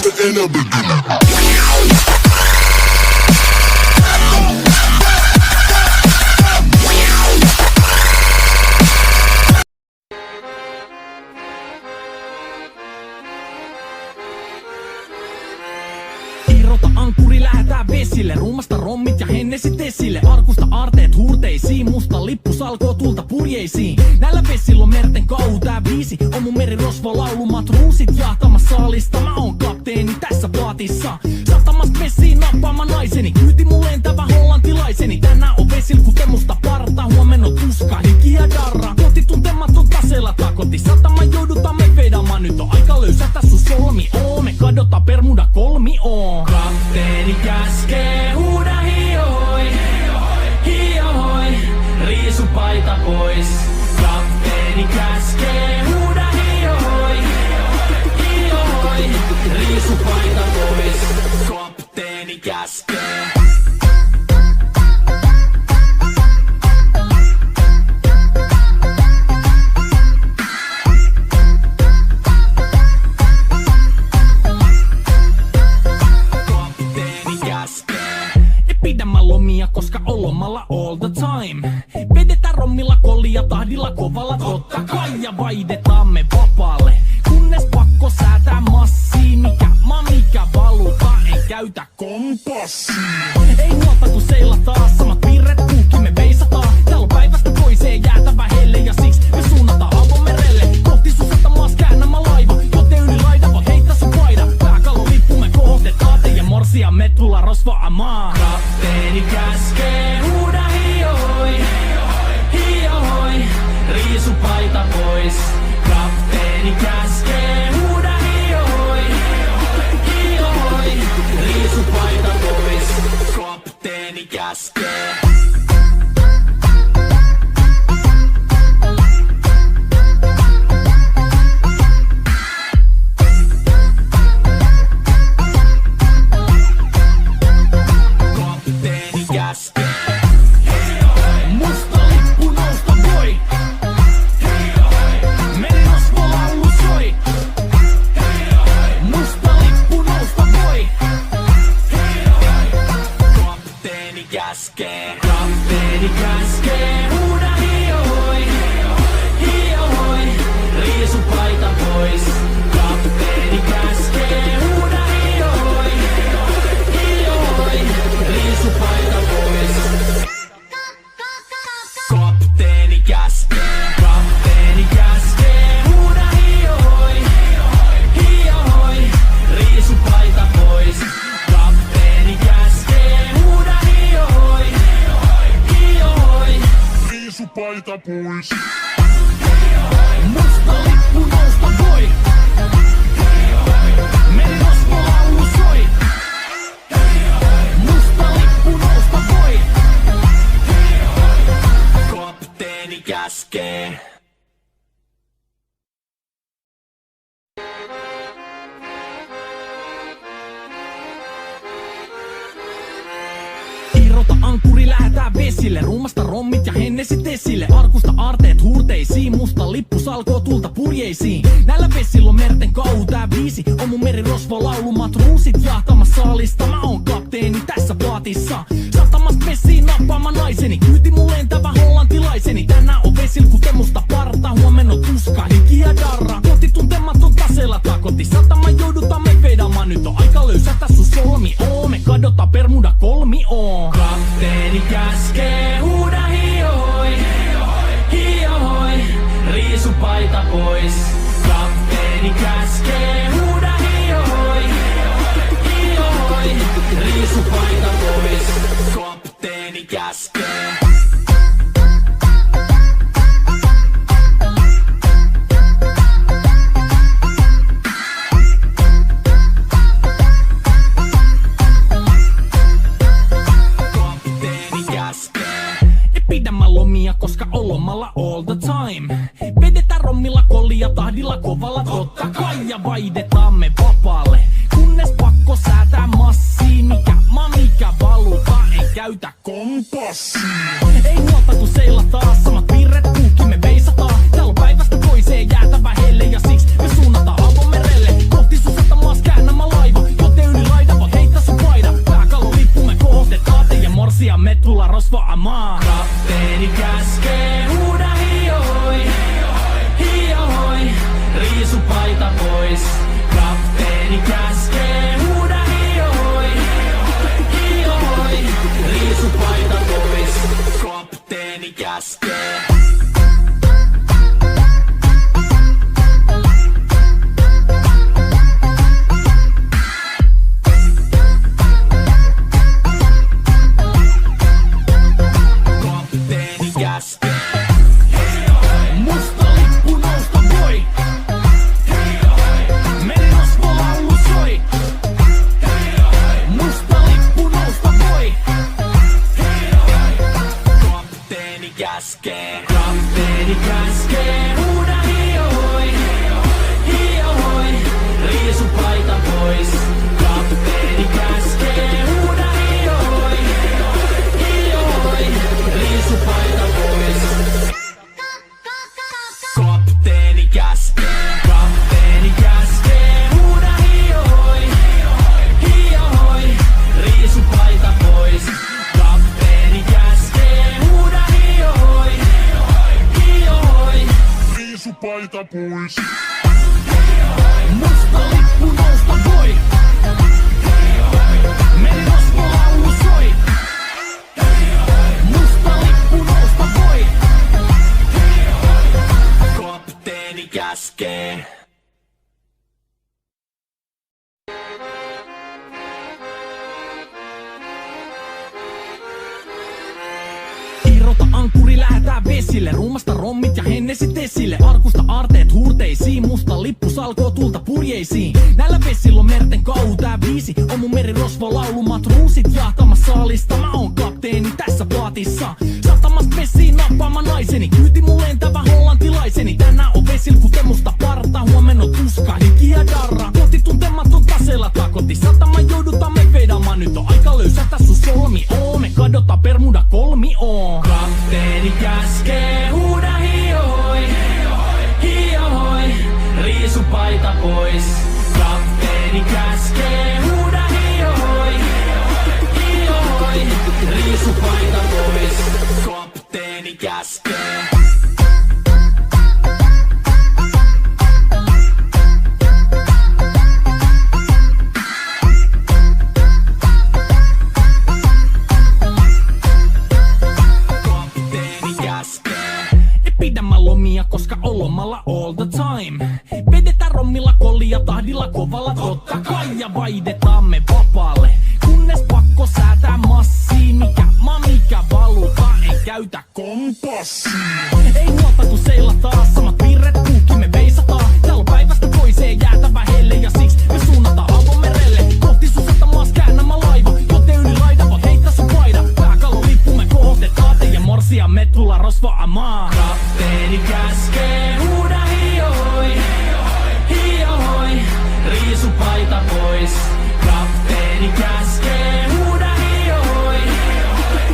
in the beginning. Irrota ankkuri, lähetään vesille. Ruumasta rommit ja hennesit esille. Arkusta aarteet huurteisiin. Musta lippu salkoo tulta purjeisiin. Näillä vesillä on merten kau. Tää biisi on mun merirosvo laulu. Matruusit jahtamas saalista. Mä oon kapteeni tässä paatissa. Satamasta messiin nappaamaan naiseni. Kyyti mun lentävä hollantilaiseni. Tänään on vesil kuten musta parta. Huomenna on tuska, hiki ja darra. Koti tuntematon taseella takoti. Satama joudutaan me vedamaan. Nyt on aika löysätä sun solmi. Me kadotaan Bermuda kolmioon. Kapteeni käskee, huuda hiohoi, hiohoi, riisu paita pois. Kapteeni käskee, huuda hiohoi, hiohoi, riisu paita pois. Kapteeni käskee. Pidämään lomia, koska on lomalla all the time. Vedetään rommilla kollia tahdilla kovalla totta kai. Ja vaihdetaan me vapaalle, kunnes pakko säätää massiin. Mikä valuta, ei käytä kompassia. Ei huolta kun seilataan, samat virret kuukin me veisataan. Täällä on päivästä toiseen jäätävä helle ja siksi me suunnataan avomerelle. Kohti sun satamaas käännämä laiva, joten yli laida voi heittää sun paida. Pääkallon lippu me kohotetaan, teidän morsia me tulla rosvaamaan. Kapteeni käskee, huuda hiohoi, hiohoi, riisu paita pois. Kapteeni käskee, huuda hiohoi, hiohoi, riisu paita pois. Kapteeni käskee. Musta lippu nousta voi. Merirosvo laulu soi. Musta lippu nousta voi. Kapteeni käskee. Kapteeni käskee. Huuda hiohoi, hiohoi, riisu paita pois. Kapteeni käskee. Huuda hiohoi, hiohoi, riisu paita pois. Kapteeni käskee. Kapteeni käskee. Huuda hiohoi, hiohoi, riisu paita pois. Kapteeni käskee. Huuda hiohoi, hiohoi, Riisu paita pois. musta lippu nousta voi. Merirosvo laulu soi. Musta lippu nousta voi. Kapteeni käskee. Irrota ankkuri, lähetään vesille. Ruumasta rommit ja hennesit esille. Arkusta aarteet huurteisiin. Musta lippu salkoo tulta purjeisiin. Näillä vesillä on merten kau. Tää biisi on mun merirosvo laulu. Matruusit jahtamas saalista. Mä oon kapteeni tässä paatissa. Satamasta messiin nappaamaan naiseni. Kyyti mun lentävä hollantilaiseni. Tänään on vesil kuten musta parta. Huomenna on tuska, hiki ja darra. Koti tuntematon taseella takoti. Satama joudutaan me vedamaan. Nyt on aika löysätä sun solmi. Me kadotaan Bermuda kolmioon. Kapteeni käskee, huuda hiohoi, hiohoi, riisu paita pois. Kapteeni käskee, huuda hiohoi, hiohoi, riisu paita pois. Kapteeni käskee. Pidämään lomia, koska on lomalla all the time. Vedetään rommilla kollia tahdilla kovalla totta kai. Ja vaihdetaan me vapaalle, kunnes pakko säätää massiin. Mikä valuta, ei käytä kompassia. Ei huolta kun seilataan, samat virret kuukin me veisataan. Täällä on päivästä toiseen jäätävä helle ja siksi me suunnataan avomerelle. Kohti sun satamaas käännämä laiva, käskee. Kapteeni käskee, huuda hiihoi, hiihoi, riisu paita pois. Kapteeni käskee, huuda hiihoi, hiihoi, riisu paita pois. Kapteeni käskee, kapteeni käskee, huuda hiihoi, hiihoi, riisu paita pois. Kapteeni käskee, huuda hiihoi, hiihoi, riisu paita pois. musta lippu nousta voi. Merirosvolaulu soi. Musta lippu nousta voi. Kapteeni käskee. Irrota ankkuri, lähetään vesille. Ruumasta rommit ja hennesit esille. Arkusta aarteet huurteisiin. Musta lippu salkoo tulta purjeisiin. Näillä vesillä on merten kauhu, tää biisi on mun merirosvolaulu. Matruusit jahtamassa saalista. Mä oon kapteeni tässä plaatissa. Satamasta vesiin nappaamaan naiseni. Kyyti mun lentävä hollantilaiseni. Tänään on vesil kuten musta parta. Huomenna on tuska, hiki ja darra. Koti tuntematon taseella takoti. Satama joudutaan me vedaamaan. Nyt on aika löysätä sun solmi. Me kadotaan Bermuda kolmioon. Kapteeni käskee, huuda hiihoi, hiihoi, riisu paita pois. Kapteeni käskee, huuda hiihoi, hiihoi, riisu paita pois. Kapteeni käskee. Pidämä lomia, koska on lomalla all the time. Vedetään rommilla kollia tahdilla kovalla totta kai. Ja vaihdetaan me vapaalle, kunnes pakko säätää massiin. Mikä valuta, ei käytä kompassia. Ei huolta kun seilataan, samat piirret puhki me veisataan. Täällä on päivästä toiseen jäätävä helle. Ja siksi me suunnataan avomerelle. Kohti sun satamaas käännämä laiva. Joten yli laida voit heittää sun paida. Pääkallon lippu me kohotetaan. Teidän morsia me tulla rosvaamaan. Kapteeni käskee, huuda hiihoi, hiihoi, riisu paita pois. Kapteeni käskee, huuda hiihoi,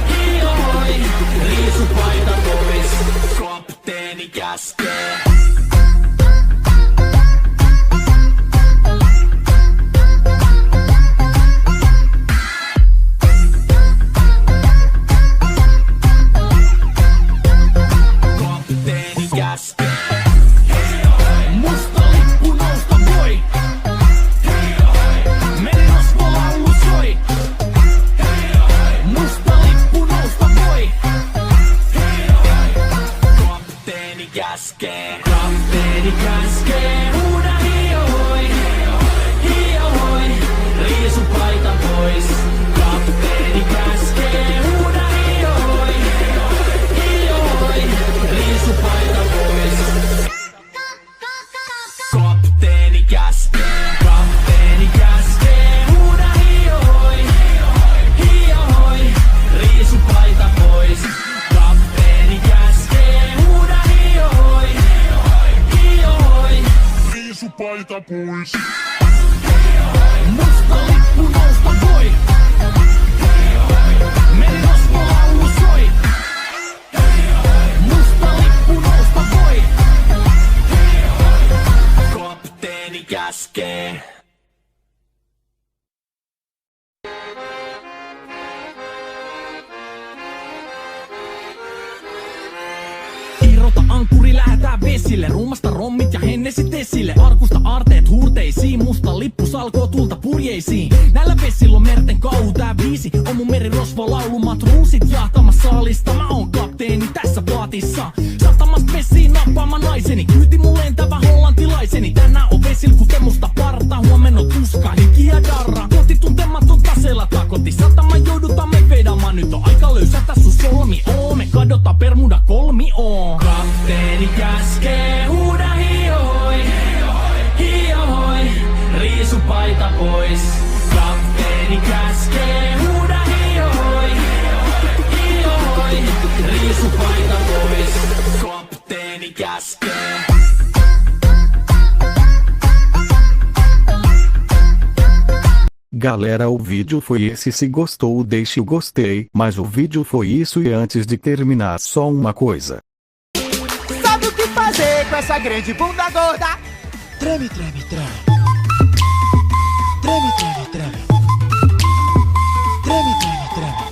hiihoi, riisu paita pois. Kapteeni käskee. Musta lippu nousta voi. Merirosvolaulu soi. Musta lippu nousta voi. Kapteeni käskee. Kapteeni käskee, huuda hiihoi, hiihoi, riisu paita pois. Kapteeni käskee, huuda hiihoi, hiihoi, riisu paita pois. Kapteeni käskee, kapteeni käskee, huuda hiihoi, hiihoi, riisu paita pois. Kapteeni käskee, huuda hiihoi, hiihoi, Riisu paita pois. musta lippu nousta voi. Merirosvolaulu soi. Musta lippu nousta voi. Kapteeni käskee. Irrota ankkuri, lähetään vesille. Ruumasta rommit ja hennesit esille. Arkusta aarteet huurteisiin. Musta lippu salkoo tulta purjeisiin. Näillä vesillä on merten kauhu, tää biisi on mun merirosvolaulu. Matruusit jahtamassa saalista. Mä oon kapteeni tässä plaatissa. Satamasta vesiin nappaamaan naiseni. Kyyti mun lentävä hollantilaiseni. Tänään on vesil kuten musta parta. Huomenna on tuska, hiki ja darra. Koti tuntematon taseella takoti. Satama joudutaan me vedaamaan. Nyt on aika löysätä sun solmi. Me kadotaan Bermuda kolmioon. Kapteeni käskee, huuda hiihoi, hiihoi, riisu paita pois. Kapteeni käskee, huuda hiihoi, hiihoi, riisu paita pois. Galera, o vídeo foi esse. Se gostou, deixe o gostei. Mas o vídeo foi isso, e antes de terminar, só uma coisa. Sabe o que fazer com essa grande bunda gorda? Treme, treme, treme. Treme, treme, treme. Treme, treme, treme.